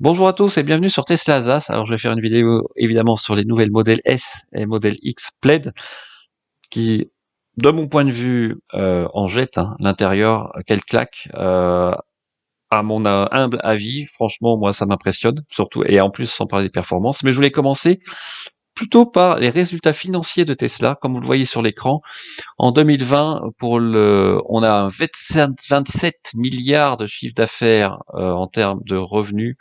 Bonjour à tous et bienvenue sur Tesla Alsace. Alors je vais faire une vidéo évidemment sur les nouvelles modèles S et modèle X Plaid qui, de mon point de vue, en jettent l'intérieur, quelle claque. À mon humble avis, franchement moi ça m'impressionne, surtout et en plus sans parler des performances. Mais je voulais commencer plutôt par les résultats financiers de Tesla. Comme vous le voyez sur l'écran, en 2020, on a un 27 milliards de chiffre d'affaires en termes de revenus.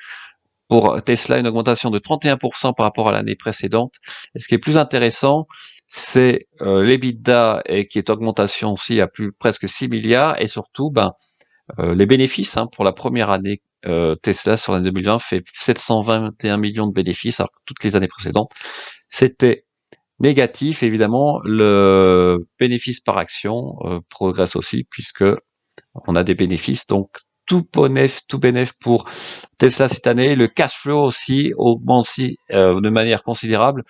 Pour Tesla, une augmentation de 31% par rapport à l'année précédente. Et ce qui est plus intéressant, c'est l'EBITDA qui est augmentation aussi à presque 6 milliards et surtout les bénéfices pour la première année. Tesla sur l'année 2020 fait 721 millions de bénéfices alors que toutes les années précédentes c'était négatif. Évidemment, le bénéfice par action progresse aussi puisque on a des bénéfices. Donc tout bénéf pour Tesla cette année. Le cash flow aussi augmente aussi, de manière considérable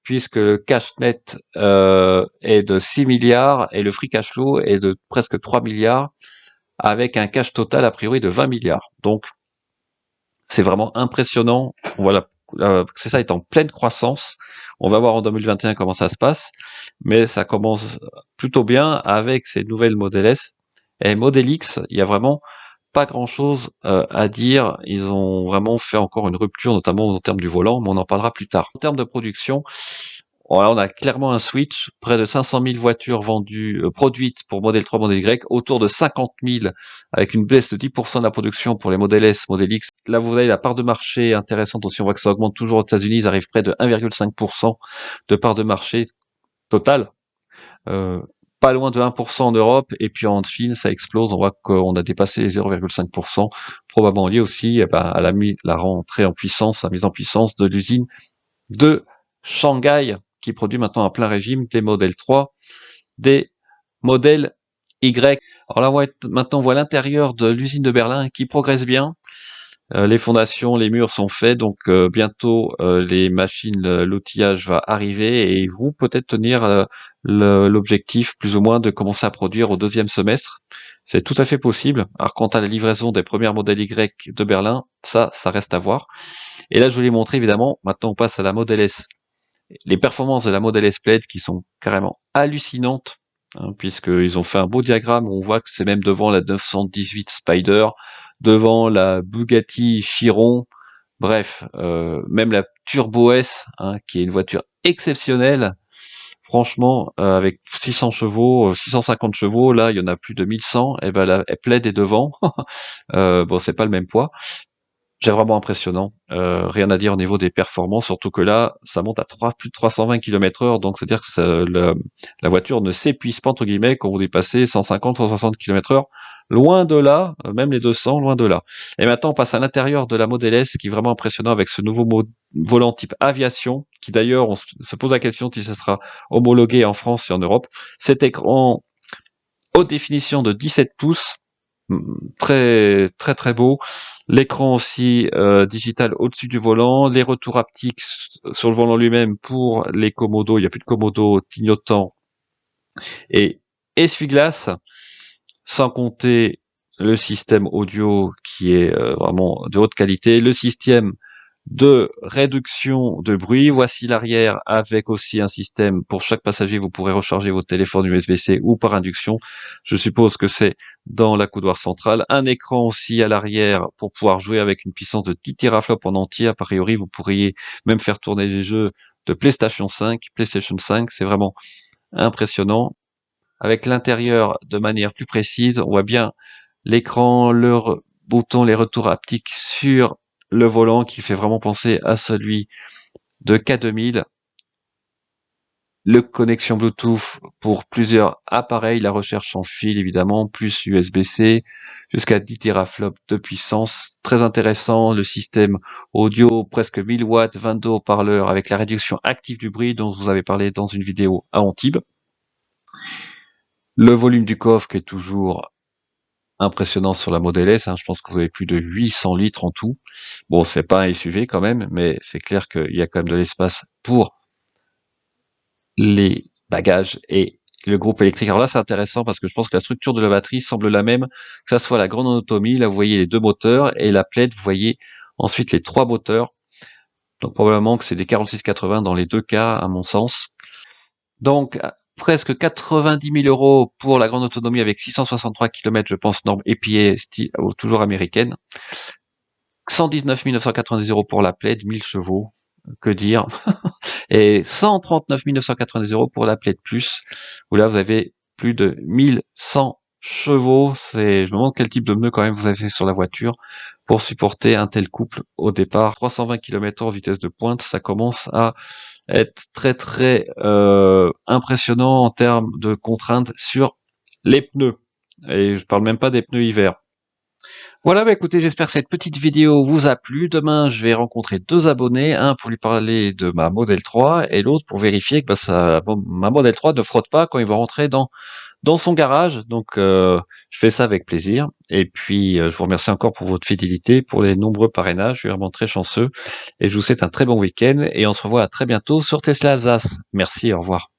puisque le cash net est de 6 milliards et le free cash flow est de presque 3 milliards avec un cash total a priori de 20 milliards. Donc c'est vraiment impressionnant. Voilà, c'est ça est en pleine croissance. On va voir en 2021 comment ça se passe, mais ça commence plutôt bien avec ces nouvelles Model S et Model X. Il y a vraiment pas grand-chose à dire. Ils ont vraiment fait encore une rupture, notamment en termes du volant, mais on en parlera plus tard. En termes de production, voilà, on a clairement un switch. Près de 500 000 voitures vendues, produites pour Model 3, Model Y, autour de 50 000, avec une baisse de 10% de la production pour les Model S, Model X. Là, vous voyez la part de marché intéressante aussi. On voit que ça augmente toujours aux États-Unis. Ils arrivent près de 1,5% de part de marché totale. Euh, Pas loin de 1% en Europe, et puis en Chine, ça explose. On voit qu'on a dépassé les 0,5%, probablement lié aussi à la rentrée en puissance, la mise en puissance de l'usine de Shanghai, qui produit maintenant à plein régime des modèles 3, des modèles Y. Alors là, maintenant, on voit l'intérieur de l'usine de Berlin qui progresse bien. Les fondations, les murs sont faits, donc bientôt les machines, l'outillage va arriver et ils vont peut-être tenir l'objectif plus ou moins de commencer à produire au deuxième semestre. C'est tout à fait possible. Alors quant à la livraison des premières modèles Y de Berlin, ça reste à voir. Et là, je voulais montrer évidemment, maintenant on passe à la Model S. Les performances de la Model S Plaid qui sont carrément hallucinantes, puisqu'ils ont fait un beau diagramme où on voit que c'est même devant la 918 Spider, devant la Bugatti Chiron, bref, même la Turbo S, qui est une voiture exceptionnelle. Franchement, avec 600 chevaux, 650 chevaux, là, il y en a plus de 1100, et ben la Plaid est devant. Bon, c'est pas le même poids. C'est vraiment impressionnant. Rien à dire au niveau des performances, surtout que là, ça monte à plus de 320 km/h, donc c'est-à-dire que la voiture ne s'épuise pas entre guillemets quand vous dépassez 150, 160 km/h. Loin de là, même les 200, loin de là. Et maintenant, on passe à l'intérieur de la Model S, qui est vraiment impressionnant avec ce nouveau volant type aviation, qui d'ailleurs, on se pose la question si ça sera homologué en France et en Europe. Cet écran haute définition de 17 pouces, très très très beau. L'écran aussi digital au-dessus du volant, les retours haptiques sur le volant lui-même pour les commodos, il n'y a plus de commodo clignotant et essuie-glace, sans compter le système audio qui est vraiment de haute qualité, le système de réduction de bruit. Voici l'arrière avec aussi un système pour chaque passager. Vous pourrez recharger votre téléphone USB-C ou par induction. Je suppose que c'est dans la coudoir centrale. Un écran aussi à l'arrière pour pouvoir jouer avec une puissance de 10 teraflops en entier. A priori, vous pourriez même faire tourner les jeux de PlayStation 5. PlayStation 5, c'est vraiment impressionnant. Avec l'intérieur de manière plus précise, on voit bien l'écran, bouton, les retours haptiques sur le volant qui fait vraiment penser à celui de K2000. Le connexion Bluetooth pour plusieurs appareils, la recherche sans fil évidemment, plus USB-C, jusqu'à 10 teraflops de puissance. Très intéressant, le système audio, presque 1000 watts, 22 haut-parleurs avec la réduction active du bruit dont je vous avais parlé dans une vidéo à Antibes. Le volume du coffre qui est toujours impressionnant sur la Model S, je pense que vous avez plus de 800 litres en tout. Bon, c'est pas un SUV quand même, mais c'est clair qu'il y a quand même de l'espace pour les bagages et le groupe électrique. Alors là, c'est intéressant parce que je pense que la structure de la batterie semble la même, que ça soit la grande autonomie. Là, vous voyez les deux moteurs et la Plaid, vous voyez Ensuite, les 3 moteurs. Donc probablement que c'est des 4680 dans les deux cas, à mon sens. Donc presque 90 000 € pour la grande autonomie avec 663 km, je pense, norme EPA, toujours américaine. 119 990 € pour la Plaid, 1000 chevaux, que dire. Et 139 990 € pour la Plaid Plus, où là vous avez plus de 1100 chevaux. Je me demande quel type de pneus quand même vous avez fait sur la voiture pour supporter un tel couple au départ. 320 km/h vitesse de pointe, ça commence à être très impressionnant en termes de contraintes sur les pneus. Et je parle même pas des pneus hiver. Voilà, bah écoutez, j'espère que cette petite vidéo vous a plu. Demain, je vais rencontrer 2 abonnés, un pour lui parler de ma Model 3 et l'autre pour vérifier que ma Model 3 ne frotte pas quand il va rentrer dans son garage. Donc, je fais ça avec plaisir. Et puis, je vous remercie encore pour votre fidélité, pour les nombreux parrainages. Je suis vraiment très chanceux. Et je vous souhaite un très bon week-end. Et on se revoit à très bientôt sur Tesla Alsace. Merci, au revoir.